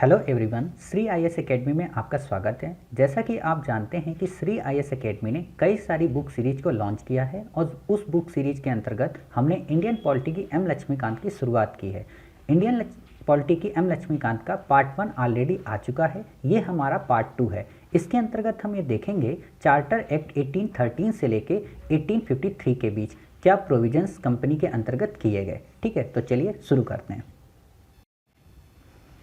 Hello everyone, Shri IAS academy में आपका स्वागत है। जैसा कि आप जानते हैं कि श्री आईएएस एकेडमी ने कई सारी बुक सीरीज को लॉन्च किया है और उस बुक सीरीज के अंतर्गत हमने इंडियन पॉलिटी की एम लक्ष्मीकांत की शुरुआत की है। इंडियन पॉलिटी की एम लक्ष्मीकांत का पार्ट 1 ऑलरेडी आ चुका है, ये हमारा पार्ट 2 है। इसके अंतर्गत हम ये देखेंगे चार्टर एक्ट 1813 से लेके 1853 के बीच क्या प्रोविजंस कंपनी के अंतर्गत किए गए। ठीक है, तो चलिए शुरू करते हैं।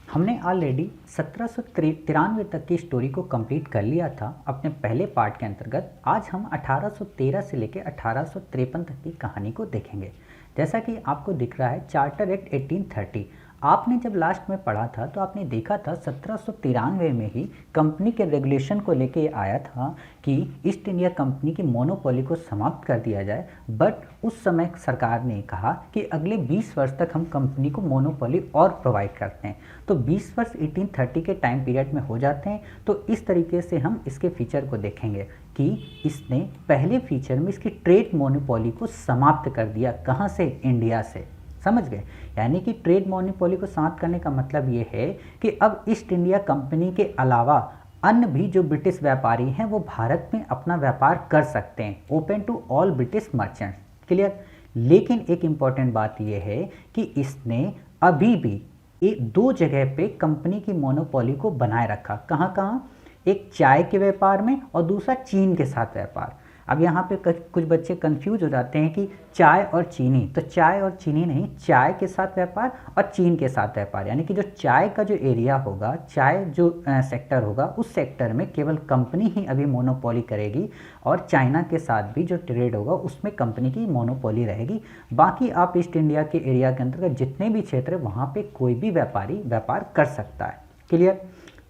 हमने ऑलरेडी 1793 तक की स्टोरी को कंप्लीट कर लिया था अपने पहले पार्ट के अंतर्गत। आज हम 1813 से लेकर 1853 तक की कहानी को देखेंगे। जैसा कि आपको दिख रहा है चार्टर एक्ट 1830, आपने जब लास्ट में पढ़ा था तो आपने देखा था 1793 में ही कंपनी के रेगुलेशन को लेके आया था कि ईस्ट इंडिया कंपनी की मोनोपोली को समाप्त कर दिया जाए। बट उस समय सरकार ने कहा कि अगले 20 वर्ष तक हम कंपनी को मोनोपोली और प्रोवाइड करते हैं। तो 20 वर्ष 1830 के टाइम पीरियड में हो जाते हैं। तो इस तरीके से हम इसके फीचर को देखेंगे कि इसने पहले फीचर में इसकी ट्रेड मोनोपोली को समाप्त कर दिया। कहाँ से? इंडिया से। समझ गए? यानी कि ट्रेड मोनोपोली को समाप्त करने का मतलब ये है कि अब ईस्ट इंडिया कंपनी के अलावा अन्य भी जो ब्रिटिश व्यापारी हैं वो भारत में अपना व्यापार कर सकते हैं, open to all British merchants. Clear? लेकिन एक इम्पॉर्टेंट बात यह है कि इसने अभी भी दो जगह पे कंपनी की मोनोपोली को बनाए रखा। कहाँ कहाँ? एक चाय के व्यापार में और दूसरा चीन के साथ व्यापार। अब यहाँ पे कुछ बच्चे कंफ्यूज हो जाते हैं कि चाय और चीनी, तो चाय और चीनी नहीं, चाय के साथ व्यापार और चीन के साथ व्यापार। यानी कि जो चाय का जो एरिया होगा, चाय जो सेक्टर होगा, उस सेक्टर में केवल कंपनी ही अभी मोनोपोली करेगी और चाइना के साथ भी जो ट्रेड होगा उसमें कंपनी की मोनोपोली रहेगी। बाकी आप ईस्ट इंडिया के एरिया के अंतर्गत जितने भी क्षेत्र है वहाँ पर कोई भी व्यापारी व्यापार कर सकता है। क्लियर?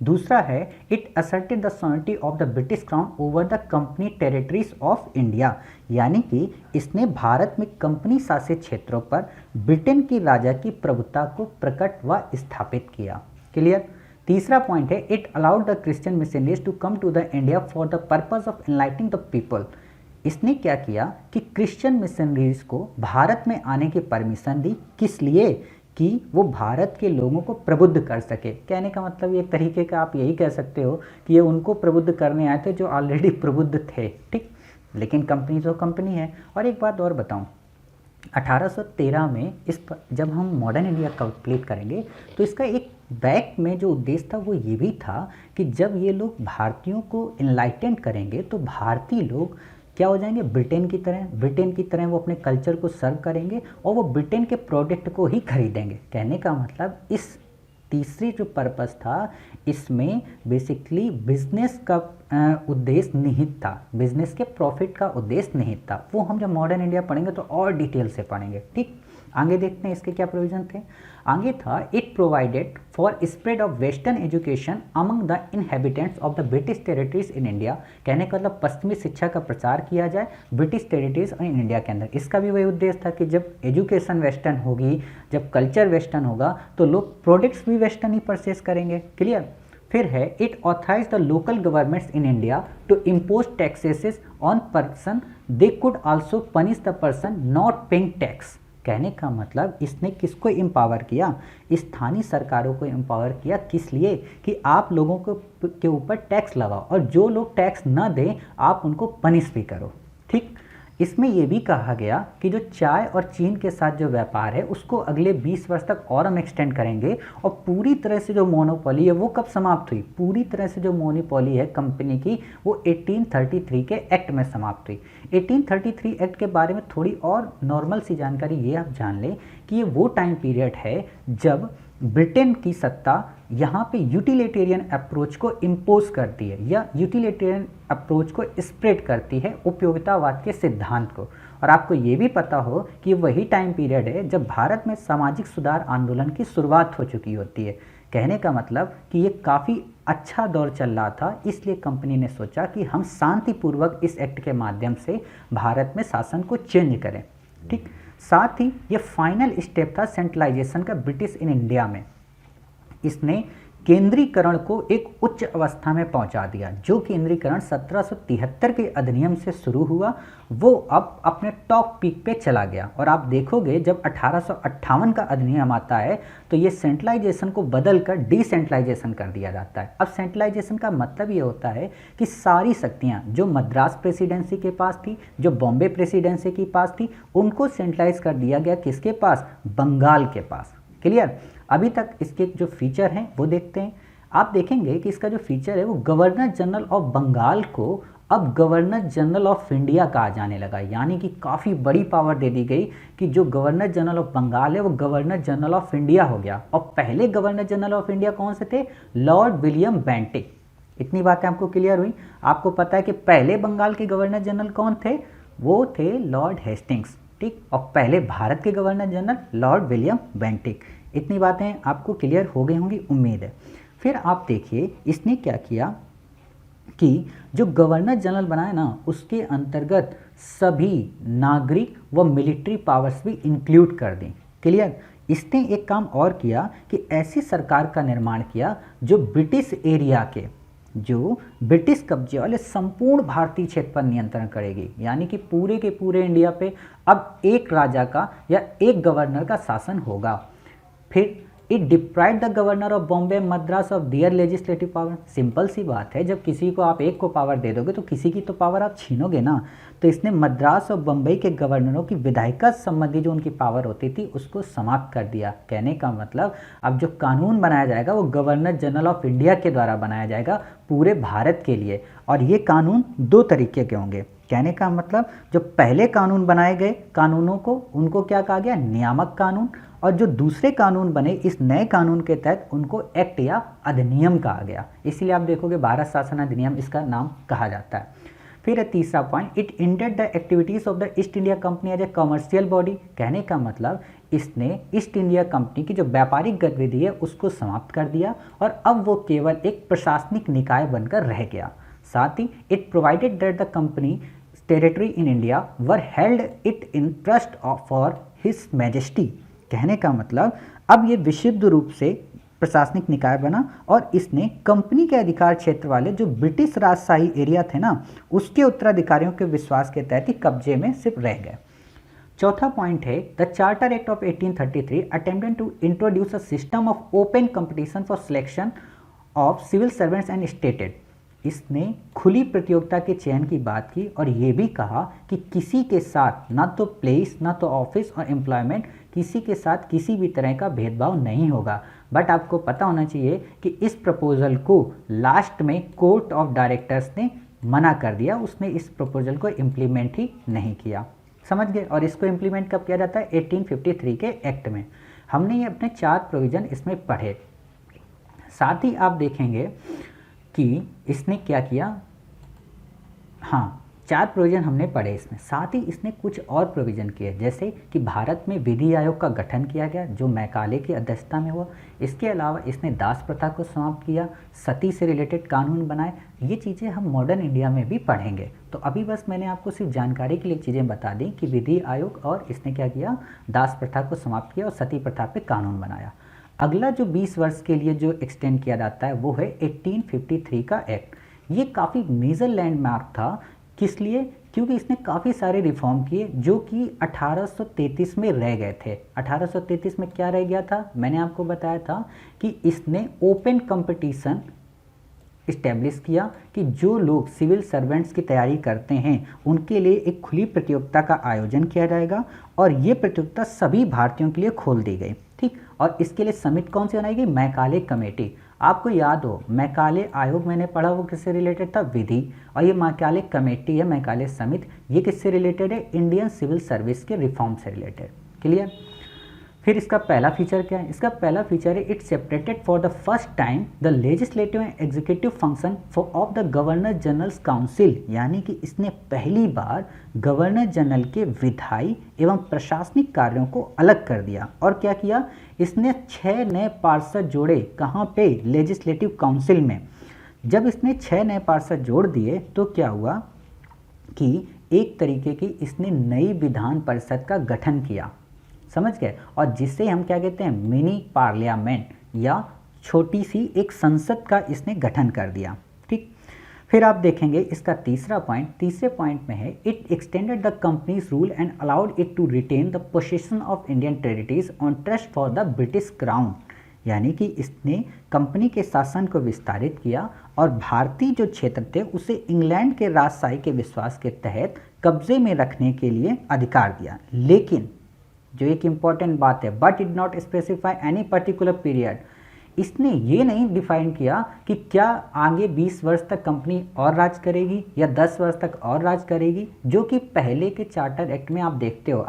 दूसरा है it asserted the sovereignty of the British crown over the company territories of India. यानी कि इसने भारत में कंपनी शासित क्षेत्रों पर ब्रिटेन की राजा की प्रभुता को प्रकट व स्थापित किया। क्लियर? तीसरा पॉइंट है it allowed the Christian missionaries to come to the India for the purpose of enlightening the people. इसने क्या किया कि क्रिश्चियन मिशनरीज को भारत में आने की परमिशन दी। किस लिए? कि वो भारत के लोगों को प्रबुद्ध कर सके। कहने का मतलब एक तरीके का आप यही कह सकते हो कि ये उनको प्रबुद्ध करने आए थे जो ऑलरेडी प्रबुद्ध थे। ठीक, लेकिन कंपनी तो कंपनी है। और एक बात और बताऊं, 1813 में जब हम मॉडर्न इंडिया कंप्लीट करेंगे तो इसका एक बैक में जो उद्देश्य था वो ये भी था कि जब ये लोग भारतीयों को इनलाइटेंड करेंगे तो भारतीय लोग क्या हो जाएंगे? ब्रिटेन की तरह वो अपने कल्चर को सर्व करेंगे और वो ब्रिटेन के प्रोडक्ट को ही खरीदेंगे। कहने का मतलब इस तीसरी जो पर्पस था इसमें बेसिकली बिजनेस का उद्देश्य निहित था, बिजनेस के प्रॉफिट का उद्देश्य निहित था। वो हम जब मॉडर्न इंडिया पढ़ेंगे तो और डिटेल से पढ़ेंगे। ठीक, आगे देखते हैं इसके क्या प्रोविजन थे। आगे था it provided for spread of western education among the inhabitants of the British territories in India. कहने का मतलब पश्चिमी शिक्षा का प्रचार किया जाए ब्रिटिश टेरिटरीज और इन इंडिया के अंदर। इसका भी वही उद्देश्य था कि जब एजुकेशन वेस्टर्न होगी, जब कल्चर वेस्टर्न होगा तो लोग प्रोडक्ट्स भी वेस्टर्न ही परचेज करेंगे। क्लियर? फिर है it authorize the local governments in India to impose taxes on person, they could also punish the person not paying tax. कहने का मतलब इसने किसको एम्पावर किया? स्थानीय सरकारों को एम्पावर किया। किस लिए? कि आप लोगों को के ऊपर टैक्स लगाओ और जो लोग टैक्स न दें आप उनको पनिश भी करो। ठीक, इसमें यह भी कहा गया कि जो चाय और चीन के साथ जो व्यापार है उसको अगले 20 वर्ष तक और हम एक्सटेंड करेंगे और पूरी तरह से जो मोनोपोली है वो कब समाप्त हुई? पूरी तरह से जो मोनोपोली है कंपनी की वो 1833 के एक्ट में समाप्त हुई। 1833 एक्ट के बारे में थोड़ी और नॉर्मल सी जानकारी ये आप जान लें कि ये वो टाइम पीरियड है जब ब्रिटेन की सत्ता यहाँ पे यूटिलिटेरियन अप्रोच को इम्पोज करती है या यूटिलिटेरियन अप्रोच को स्प्रेड करती है, उपयोगितावाद के सिद्धांत को। और आपको ये भी पता हो कि वही टाइम पीरियड है जब भारत में सामाजिक सुधार आंदोलन की शुरुआत हो चुकी होती है। कहने का मतलब कि ये काफ़ी अच्छा दौर चल रहा था, इसलिए कंपनी ने सोचा कि हम शांतिपूर्वक इस एक्ट के माध्यम से भारत में शासन को चेंज करें। ठीक, साथ ही ये फाइनल स्टेप था सेंट्रलाइजेशन का ब्रिटिश इन इंडिया में। इसने केंद्रीकरण को एक उच्च अवस्था में पहुंचा दिया। जो केंद्रीकरण 1773 के अधिनियम से शुरू हुआ वो अब अपने टॉप पीक पे चला गया। और आप देखोगे जब 1858 का अधिनियम आता है तो ये सेंट्रलाइजेशन को बदलकर डिसेंट्रलाइजेशन कर दिया जाता है। अब सेंट्रलाइजेशन का मतलब ये होता है कि सारी शक्तियाँ जो मद्रास प्रेसिडेंसी के पास थी, जो बॉम्बे प्रेसिडेंसी के पास थी, उनको सेंट्रलाइज कर दिया गया। किसके पास? बंगाल के पास। क्लियर? अभी तक इसके जो फीचर हैं वो देखते हैं। आप देखेंगे कि इसका जो फीचर है वो गवर्नर जनरल ऑफ बंगाल को अब गवर्नर जनरल ऑफ इंडिया कहा जाने लगा। यानी कि काफ़ी बड़ी पावर दे दी गई कि जो गवर्नर जनरल ऑफ बंगाल है वो गवर्नर जनरल ऑफ इंडिया हो गया। और पहले गवर्नर जनरल ऑफ इंडिया कौन से थे? Lord William Bentinck. इतनी बातें आपको क्लियर हुई। आपको पता है कि पहले बंगाल के गवर्नर जनरल कौन थे? वो थे लॉर्ड हेस्टिंग्स। ठीक। और पहले भारत के governor general Lord William Bentinck. इतनी बातें आपको क्लियर हो गई होंगी, उम्मीद है। फिर आप देखिए इसने क्या किया कि जो गवर्नर जनरल बनाया ना उसके अंतर्गत सभी नागरिक व मिलिट्री पावर्स भी इंक्लूड कर दी। क्लियर? इसने एक काम और किया कि ऐसी सरकार का निर्माण किया जो ब्रिटिश एरिया के, जो ब्रिटिश कब्जे वाले संपूर्ण भारतीय क्षेत्र पर नियंत्रण करेगी। यानी कि पूरे के पूरे इंडिया पे अब एक राजा का या एक गवर्नर का शासन होगा। फिर it deprive the governor of Bombay Madras of their legislative power. Simple सी बात है, जब किसी को आप एक को पावर दे दोगे तो किसी की तो पावर आप छीनोगे ना। तो इसने मद्रास और बम्बई के गवर्नरों की विधायिका संबंधी जो उनकी पावर होती थी उसको समाप्त कर दिया। कहने का मतलब अब जो कानून बनाया जाएगा वो गवर्नर जनरल ऑफ इंडिया के द्वारा बनाया जाएगा पूरे भारत के लिए। और ये कानून दो तरीके के होंगे। कहने का मतलब जो पहले कानून बनाए गए कानूनों को उनको क्या कहा गया? नियामक कानून। और जो दूसरे कानून बने इस नए कानून के तहत उनको एक्ट या अधिनियम कहा गया। इसीलिए आप देखोगे भारत शासन अधिनियम इसका नाम कहा जाता है। फिर तीसरा point, it ended the activities of the East India Company as a commercial body. कहने का मतलब इसने ईस्ट इंडिया कंपनी की जो व्यापारिक गतिविधि है उसको समाप्त कर दिया और अब वो केवल एक प्रशासनिक निकाय बनकर रह गया। साथ ही it provided that the company territory in India were held it in trust for his majesty. कहने का मतलब अब ये विशुद्ध रूप से प्रशासनिक निकाय बना और इसने कंपनी के अधिकार क्षेत्र वाले जो ब्रिटिश राजशाही एरिया थे ना उसके उत्तराधिकारियों के विश्वास के तहत ही कब्जे में सिर्फ रह गए। चौथा पॉइंट है the Charter Act of 1833 attempted to introduce a system of open competition for selection of civil servants and stated. इसने खुली प्रतियोगिता के चयन की बात की और ये भी कहा कि किसी के साथ ना तो प्लेस ना तो ऑफिस और एम्प्लॉयमेंट, किसी के साथ किसी भी तरह का भेदभाव नहीं होगा। बट आपको पता होना चाहिए कि इस प्रपोजल को लास्ट में कोर्ट ऑफ डायरेक्टर्स ने मना कर दिया। उसने इस प्रपोजल को इम्प्लीमेंट ही नहीं किया। समझ गए? और इसको इम्प्लीमेंट कब किया जाता है? 1853 के एक्ट में। हमने ये अपने 4 प्रोविज़न इसमें पढ़े। साथ ही आप देखेंगे कि इसने क्या किया, हाँ 4 प्रोविज़न हमने पढ़े इसमें। साथ ही इसने कुछ और प्रोविज़न किए जैसे कि भारत में विधि आयोग का गठन किया गया जो मैकाले की अध्यक्षता में हुआ। इसके अलावा इसने दास प्रथा को समाप्त किया, सती से रिलेटेड कानून बनाए। ये चीज़ें हम मॉडर्न इंडिया में भी पढ़ेंगे। तो अभी बस मैंने आपको सिर्फ जानकारी के लिए चीज़ें बता दी कि विधि आयोग और इसने क्या किया, दास प्रथा को समाप्त किया और सती प्रथा पर कानून बनाया। अगला जो 20 वर्ष के लिए जो एक्सटेंड किया जाता है वो है 1853 का एक्ट। ये काफ़ी मेजर लैंडमार्क था। किस लिए? क्योंकि इसने काफ़ी सारे रिफॉर्म किए जो कि 1833 में रह गए थे। 1833 में क्या रह गया था? मैंने आपको बताया था कि इसने ओपन कंपटीशन इस्टेब्लिश किया कि जो लोग सिविल सर्वेंट्स की तैयारी करते हैं उनके लिए एक खुली प्रतियोगिता का आयोजन किया जाएगा और ये प्रतियोगिता सभी भारतीयों के लिए खोल दी गई। ठीक। और इसके लिए समिति कौन सी बनाई गई? Macaulay committee. आपको याद हो मैकाले आयोग मैंने पढ़ा वो किससे रिलेटेड था? विधि। और ये मैकाले कमेटी है, मैकाले समिति, ये किससे रिलेटेड है? इंडियन सिविल सर्विस के रिफॉर्म से रिलेटेड। क्लियर? फिर इसका पहला फीचर क्या है? इसका पहला फीचर है it separated for the first time the legislative and executive function for of the governor generals council. यानी कि इसने पहली बार गवर्नर जनरल के विधायी एवं प्रशासनिक कार्यों को अलग कर दिया। और क्या किया? इसने 6 नए पार्षद जोड़े। कहाँ पे? लेजिस्लेटिव काउंसिल में। जब इसने 6 नए पार्षद जोड़ दिए तो क्या हुआ कि एक तरीके की इसने नई विधान परिषद का गठन किया। समझ गए? और जिससे हम क्या कहते हैं? मिनी पार्लियामेंट या छोटी सी एक संसद का इसने गठन कर दिया। ठीक, फिर आप देखेंगे इसका तीसरे पॉइंट में है, it extended the company's rule and allowed it to retain the position of Indian territories on trust for the British crown. यानी कि इसने कंपनी के शासन को विस्तारित किया और भारतीय जो क्षेत्र थे उसे इंग्लैंड के राजशाही के विश्वास के तहत कब्जे में रखने के लिए अधिकार दिया। लेकिन जो एक इम्पॉर्टेंट बात है, but did not specify any particular period, इसने ये नहीं डिफाइन किया कि क्या आगे 20 वर्ष तक कंपनी और राज करेगी या 10 वर्ष तक और राज करेगी, जो कि पहले के चार्टर एक्ट में आप देखते हो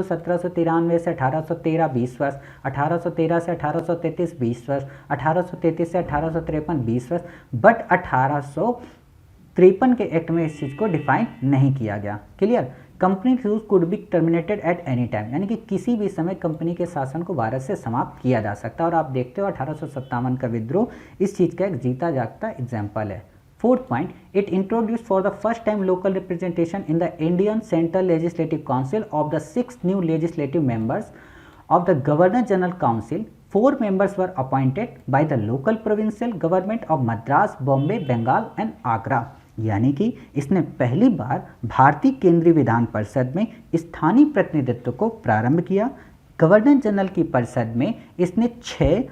1793 से 1813 20 वर्ष, 1813 से 1833 20 वर्ष, 1833 से 1853 20 वर्ष, बट 1853 के एक्ट में इस चीज़ को डिफाइन नहीं किया गया। Clear. Company rules could be terminated at any time, यानी कि किसी भी समय कंपनी के शासन को भारत से समाप्त किया जा सकता है। और आप देखते हो 1857 का विद्रोह इस चीज़ का एक जीता जागता एग्जाम्पल है। Fourth point, it introduce for the first time local representation in the Indian central legislative council of the 6 new legislative members of the Governor General Council. 4 members were appointed by the local provincial government of Madras, Bombay, Bengal and Agra. यानी कि इसने पहली बार भारतीय केंद्रीय विधान परिषद में स्थानीय प्रतिनिधित्व को प्रारंभ किया। गवर्नर जनरल की परिषद में इसने 6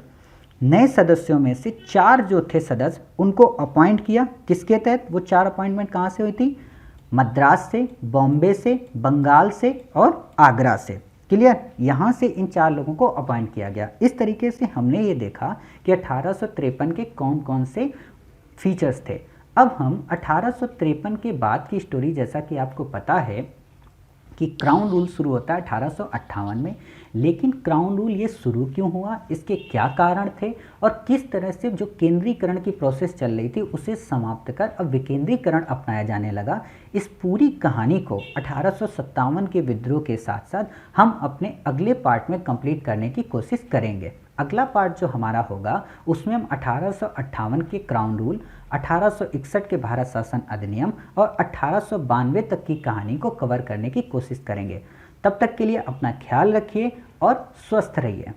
नए सदस्यों में से 4 जो थे सदस्य उनको अपॉइंट किया। किसके तहत? वो 4 अपॉइंटमेंट कहाँ से हुई थी? मद्रास से, बॉम्बे से, बंगाल से और आगरा से। क्लियर। यहाँ से इन 4 लोगों को अपॉइंट किया गया। इस तरीके से हमने ये देखा कि 1853 के कौन कौन से फीचर्स थे। अब हम 1853 के बाद की स्टोरी, जैसा कि आपको पता है कि क्राउन रूल शुरू होता है 1858 में, लेकिन क्राउन रूल ये शुरू क्यों हुआ, इसके क्या कारण थे और किस तरह से जो केंद्रीकरण की प्रोसेस चल रही थी उसे समाप्त कर अब विकेंद्रीकरण अपनाया जाने लगा, इस पूरी कहानी को 1857 के विद्रोह के साथ साथ हम अपने अगले पार्ट में कंप्लीट करने की कोशिश करेंगे। अगला पार्ट जो हमारा होगा उसमें हम 1858 के क्राउन रूल, 1861 के भारत शासन अधिनियम और 1892 तक की कहानी को कवर करने की कोशिश करेंगे। तब तक के लिए अपना ख्याल रखिए और स्वस्थ रहिए।